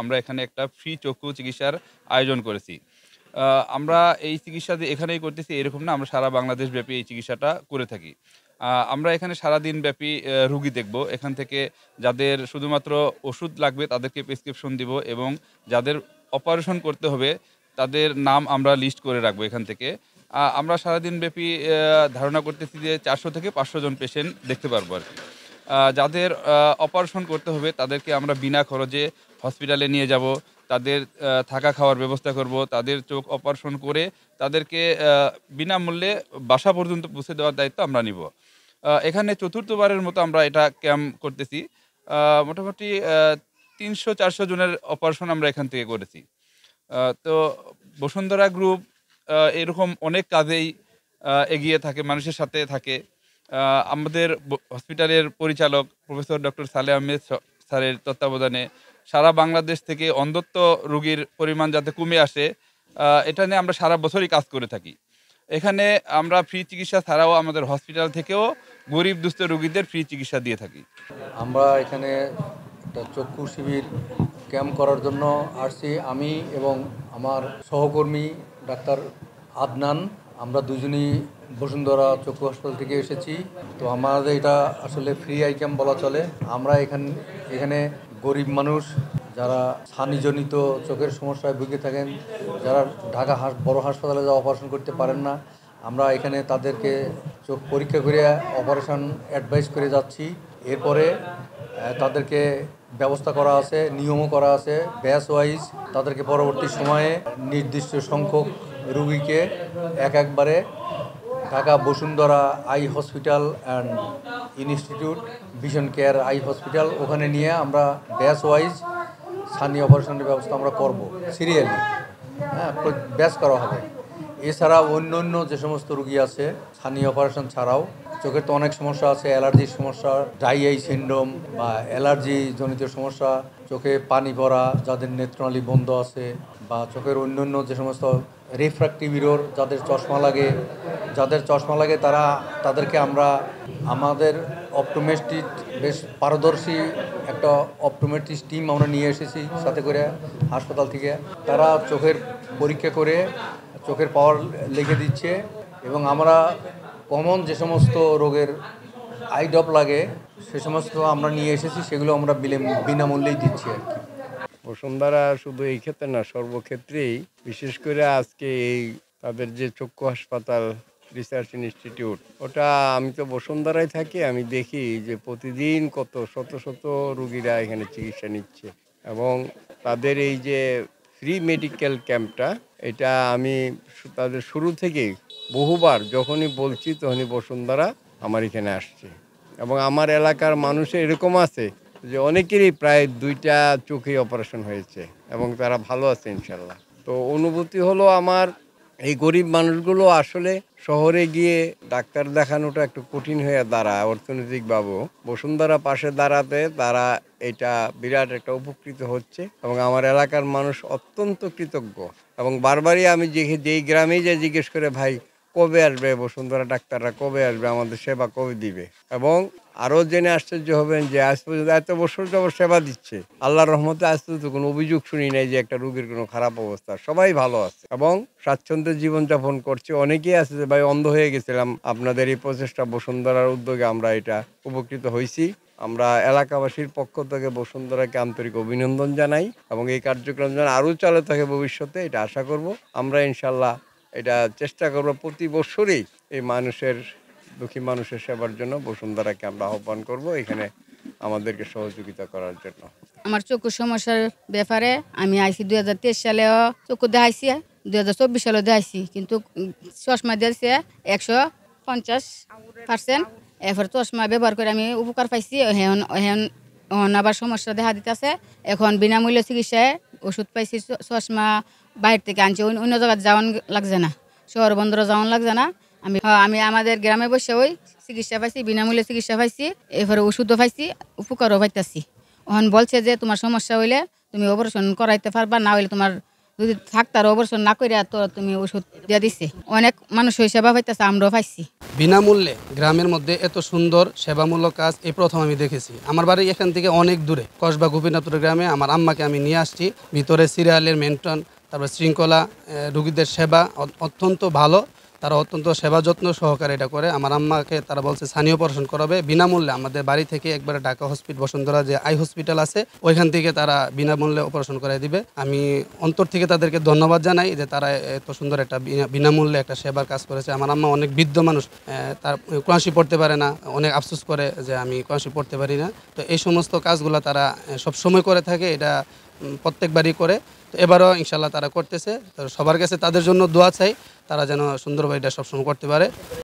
আমরা এখানে একটা ফ্রি চক্ষু চিকিৎসার আয়োজন করেছি। আমরা এই চিকিৎসা যে এখানেই করতেছি এরকম না, আমরা সারা বাংলাদেশ ব্যাপী এই চিকিৎসাটা করে থাকি। আমরা এখানে সারাদিন ব্যাপী রুগী দেখব। এখান থেকে যাদের শুধুমাত্র ওষুধ লাগবে তাদেরকে প্রেসক্রিপশন দিব এবং যাদের অপারেশন করতে হবে তাদের নাম আমরা লিস্ট করে রাখবো এখান থেকে। আমরা সারাদিন ব্যাপী ধারণা করতেছি যে ৪০০ থেকে ৫০০ জন পেশেন্ট দেখতে পারবো আরকি। যাদের অপারেশন করতে হবে তাদেরকে আমরা বিনা খরচে হসপিটালে নিয়ে যাব। তাদের থাকা খাওয়ার ব্যবস্থা করব। তাদের চোখ অপারেশন করে তাদেরকে বিনামূল্যে বাসা পর্যন্ত পৌঁছে দেওয়ার দায়িত্ব আমরা নিব। এখানে চতুর্থবারের মতো আমরা এটা ক্যাম্প করতেছি। মোটামুটি ৩০০-৪০০ জনের অপারেশন আমরা এখান থেকে করেছি। তো বসুন্ধরা গ্রুপ এরকম অনেক কাজেই এগিয়ে থাকে, মানুষের সাথে থাকে। আমাদের হসপিটালের পরিচালক প্রফেসর ডক্টর সালেহ আহমেদ স্যারের তত্ত্বাবধানে সারা বাংলাদেশ থেকে অন্ধত্ব রোগীর পরিমাণ যাতে কমে আসে, এটা নিয়ে আমরা সারা বছরই কাজ করে থাকি। এখানে আমরা ফ্রি চিকিৎসা ছাড়াও আমাদের হসপিটাল থেকেও গরিব দুস্থ রোগীদের ফ্রি চিকিৎসা দিয়ে থাকি। আমরা এখানে একটা চক্ষু শিবির ক্যাম্প করার জন্য আসছি। আমি এবং আমার সহকর্মী ডাক্তার আদনান, আমরা দুজনই বসুন্ধরা চক্ষু হাসপাতাল থেকে এসেছি। তো আমাদের এটা আসলে ফ্রি আই ক্যাম্প বলা চলে। আমরা এখানে গরিব মানুষ যারা ছানিজনিত চোখের সমস্যায় ভুগে থাকেন, যারা ঢাকা বড় হাসপাতালে যা অপারেশন করতে পারেন না, আমরা এখানে তাদেরকে চোখ পরীক্ষা করে অপারেশন অ্যাডভাইস করে যাচ্ছি। এরপরে তাদেরকে ব্যবস্থা করা আছে, নিয়মও করা আছে ব্যাচ ওয়াইজ। তাদেরকে পরবর্তী সময়ে নির্দিষ্ট সংখ্যক রুগীকে একবারে Dhaka Bashundhara eye hospital and institute vision care eye hospital, ওখানে নিয়ে আমরা ব্যাচ ওয়াইজ ছানি অপারেশনের ব্যবস্থা আমরা করব সিরিয়ালি। ব্যাচ করা হবে। এছাড়া অন্য যে সমস্ত রুগী আছে ছানি অপারেশন ছাড়াও, চোখের তো অনেক সমস্যা আছে, অ্যালার্জির সমস্যা, ড্রাই আই সিনড্রোম বা অ্যালার্জি জনিত সমস্যা, চোখে পানি পড়া, যাদের নেত্রনালী বন্ধ আছে, বা চোখের অন্য যে সমস্ত রিফ্র্যাক্টিভ এরর, যাদের চশমা লাগে তাদেরকে আমরা আমাদের অপটোমেট্রিস্ট বেশ পারদর্শী একটা অপটোমেট্রিস্ট টিম আমরা নিয়ে এসেছি সাথে করে হাসপাতাল থেকে। তারা চোখের পরীক্ষা করে চোখের পাওয়ার লিখে দিচ্ছে এবং আমরা কমন যে সমস্ত রোগের আই ড্রপ লাগে সে সমস্ত আমরা নিয়ে এসেছি, সেগুলো আমরা বিনামূল্যেই দিচ্ছি আর কি। বসুন্ধরা শুধু এই ক্ষেত্রে না, সর্বক্ষেত্রেই, বিশেষ করে আজকে এই তাদের যে চক্ষু হাসপাতাল রিসার্চ ইনস্টিটিউট, ওটা আমি তো বসুন্ধরায় থাকি, আমি দেখি যে প্রতিদিন কত শত শত রুগীরা এখানে চিকিৎসা নিচ্ছে। এবং তাদের এই যে ফ্রি মেডিকেল ক্যাম্পটা, এটা আমি তাদের শুরু থেকেই বহুবার যখনই বলছি তখনই বসুন্ধরা আমার এখানে আসছে। এবং আমার এলাকার মানুষের এরকম আছে যে অনেকেরই প্রায় 2টা চোখে অপারেশন হয়েছে এবং তারা ভালো আছে ইনশাল্লাহ। তো অনুভূতি হলো আমার, এই গরিব মানুষগুলো আসলে শহরে গিয়ে ডাক্তার দেখানোটা একটু কঠিন হয়ে দাঁড়ায় অর্থনৈতিকভাবেও। বসুন্ধরা পাশে দাঁড়াতে তারা এটা বিরাট একটা উপকৃত হচ্ছে এবং আমার এলাকার মানুষ অত্যন্ত কৃতজ্ঞ। এবং বারবারই আমি যেই গ্রামেই যাই জিজ্ঞেস করে, ভাই কবে আসবে বসুন্ধরা ডাক্তাররা, কবে আসবে, আমাদের সেবা কবে দিবে। এবং আরও জেনে আশ্চর্য হবেন যে আজ পর্যন্ত এত বছর যাবত সেবা দিচ্ছে, আল্লাহর রহমতে আজ পর্যন্ত কোনো অভিযোগ শুনি নাই যে একটা রোগীর কোনো খারাপ অবস্থা। সবাই ভালো আছে এবং স্বাচ্ছন্দ্যে জীবনযাপন করছে। অনেকেই আছে যে ভাই অন্ধ হয়ে গেছিলাম, আপনাদের এই প্রচেষ্টা বসুন্ধরার উদ্যোগে আমরা এটা উপকৃত হয়েছি। আমরা এলাকাবাসীর পক্ষ থেকে বসুন্ধরাকে আন্তরিক অভিনন্দন জানাই এবং এই কার্যক্রম যেন আরও চালু থাকে ভবিষ্যতে, এটা আশা করব। আমরা ইনশাল্লাহ এটা চেষ্টা করব প্রতি বছরই এই দুঃখী মানুষের সেবার জন্য বসুন্ধরাকে আমরা আহ্বান করব এখানে আমাদেরকে সহযোগিতা করার জন্য। আমার চক্ষু সমস্যার ব্যাপারে আমি আইসি 2023 সালেও চক্ষু দেখাইছি, 2024 সালেও দেখাইছি, কিন্তু চশমা দিয়েছে 150%। এরপর চশমা ব্যবহার করে আমি উপকার পাইছি। এখন আবার সমস্যা দেখা দিতেছে। এখন বিনামূল্যে চিকিৎসায় ওষুধ পাইছি, চশমা বাইরে থেকে আনছি, অন্য জায়গায় যাওয়ান লাগছে না, শহর বন্দরে যাওয়ান লাগছে না। আমি আমাদের গ্রামে বসে ওই চিকিৎসা পাইছি, বিনামূল্যে চিকিৎসা পাইছি, এরপরে ওষুধও পাইছি, উপকারও পাইতেছি। এখন বলছে যে তোমার সমস্যা হইলে তুমি অপারেশন করাইতে পারবা, না হইলে তোমার যদি থাকতার অপারেশন না করিয়া তো তুমি ওষুধ দিয়ে দিছে। অনেক মানুষ ওই সেবা পাইতেছে, আমরাও পাইছি। বিনামূল্যে গ্রামের মধ্যে এত সুন্দর সেবামূলক কাজ এই প্রথম আমি দেখেছি। আমার বাড়ি এখান থেকে অনেক দূরে, কসবা গোপীনাথপুর গ্রামে। আমার আম্মাকে আমি নিয়ে আসছি, ভিতরে সিরিয়ালের মেনটেন, তারপর শৃঙ্খলা, রুগীদের সেবা অত্যন্ত ভালো। তারা অত্যন্ত সেবা যত্ন সহকারে এটা করে। আমার আম্মাকে তারা বলছে স্থানীয় অপারেশন করাবে বিনামূল্যে। আমাদের বাড়ি থেকে একবারে ঢাকা হসপিটাল, বসুন্ধরা যে আই হসপিটাল আছে, ওইখান থেকে তারা বিনামূল্যে অপারেশন করাই দিবে। আমি অন্তর থেকে তাদেরকে ধন্যবাদ জানাই যে তারা এত সুন্দর একটা বিনামূল্যে একটা সেবার কাজ করেছে। আমার আম্মা অনেক বৃদ্ধ মানুষ, তার কোরআন পড়তে পারে না, অনেক আফসোস করে যে আমি কোরআন পড়তে পারি না। তো এই সমস্ত কাজগুলো তারা সবসময় করে থাকে, এটা প্রত্যেকবারই করে। তো এবারও ইনশাল্লাহ তারা করতেছে। তো সবার কাছে তাদের জন্য দোয়া চাই, তারা যেন সুন্দরভাবে এটা সবসময় করতে পারে।